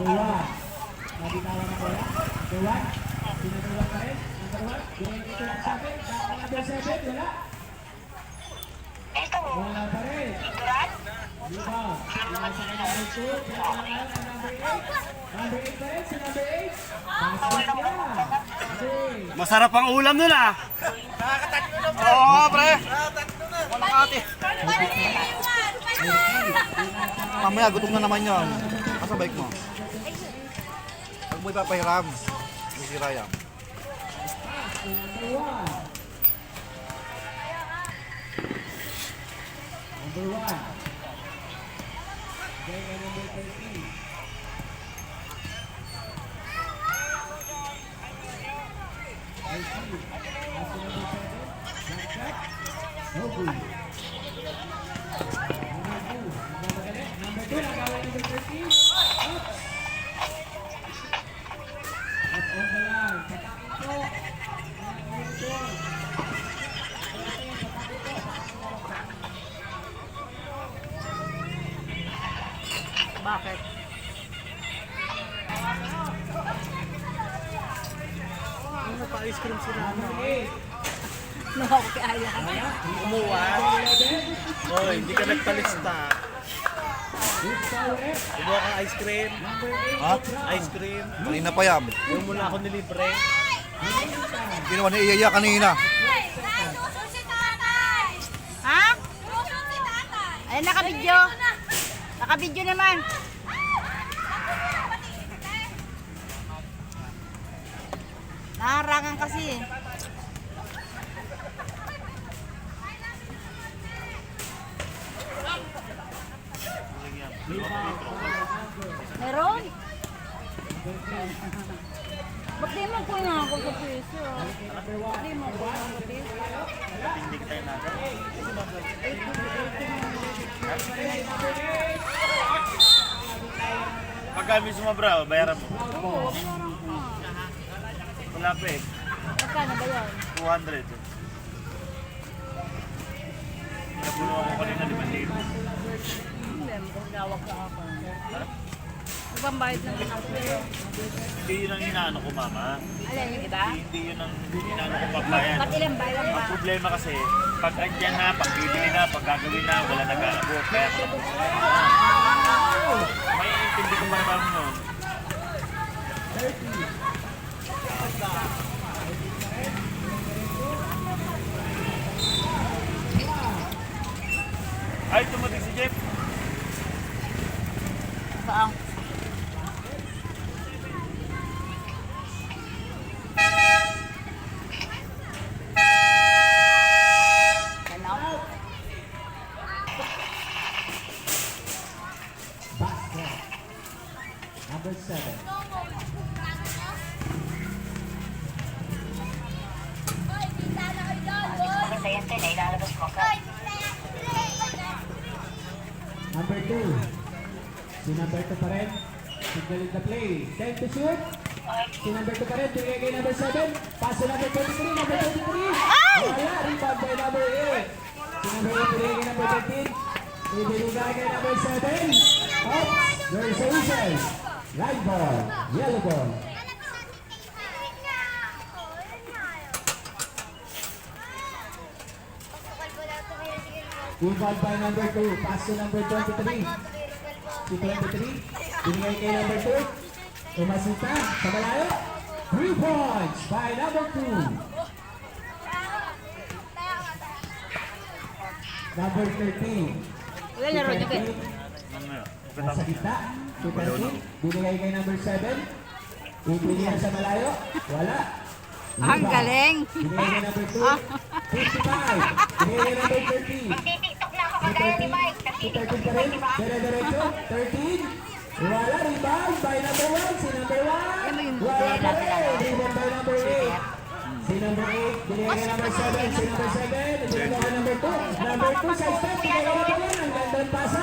Number 1. Nabitawan na bola. Number 1. Sinagawa pa rin. Number 1. Direct ito ang 7. Number 7. Wala. Wala pa rin. Rebound. Wala sa number 2. Pinakalangan ang number 8. Number 8 pa rin. Si number 8. Basket niya. Okay. Masarap ang ulam nun ah. Oo, pre. Walang ate. Mamaya, gutom na naman yun. Asa bike mo? Huwag mo ipapahiram. Masira yan. Number 1. Number 1. Then number 13. No good. Number 2, nagawin number 13. Oops. Up on the line. Patakin po. Bakit? Ano pa ice cream sila? Nakakaya. Umuwa. Hoy, hindi ka nagpalista. Kumuha kang ice cream. Ha? Ice cream. Kanina pa yan. Yung muna ako nilibre. Ginawa ni Iya kanina. Ha? Ay, nakabidyo. Nakabidyo naman. Naharangan kasi eh. Meron? Ba't di mo ko na ako sa piso? Ba't di mo ko na ako sa piso? Tindig tayo natin. Pagka may sumabra, bayaran mo. Oo, meron ko na. Wala pa eh. Magkano ba yan? 200. Nabulo ako kanina 5,000. Hindi, magkagawag ka ako. Magpambayad naman ako sa'yo. Hindi yun ang inaano ko, mama. Alin yung iba? Hindi yun ang inaano ko pagbayan. Ba't ilang bayad ba? Ang problema kasi, pag andyan na, pag bibili na, pag gagawin na, wala nag-aabot. Kaya ako may intindi ko pa naman nun. Ay, tumating si Jeff. Saan? Basket. Number 7. Number 2. Si number 2 pa rin. Signal in the play. 10 to shoot. Si number 2 pa rin. Bigay kay number 7. Pass to number 23. Number 23. Wala. Rebound by number 8. Si number 8 bigay kay number 13. Ibinigay kay number 7. Oops. There is a whistle. Red ball. Yellow ball. Rebound by number 2. Pass to number 23. Si 23. Binigay kay number 2. Umasita sa malayo. 3 points by number 2. Number 13. Wala laro niyo ba? Nasa gitna. Si 13. Binigay kay number 7. Ibigay sa malayo. Wala. Ang galing. Binigay kay number 2. 55. Binigay kay number 30. Si 13. Si 13 pa rin. Dire-diretso. 13. Wala. Rebound by number 1. Si number 1. Wala pa rin. Rebound by number 8. Si number 8. Binigay kay number 7. Si number 7. Binigay kay number 2. Number 2 sa step. Binigay kay number 1. Ang gandang pasa.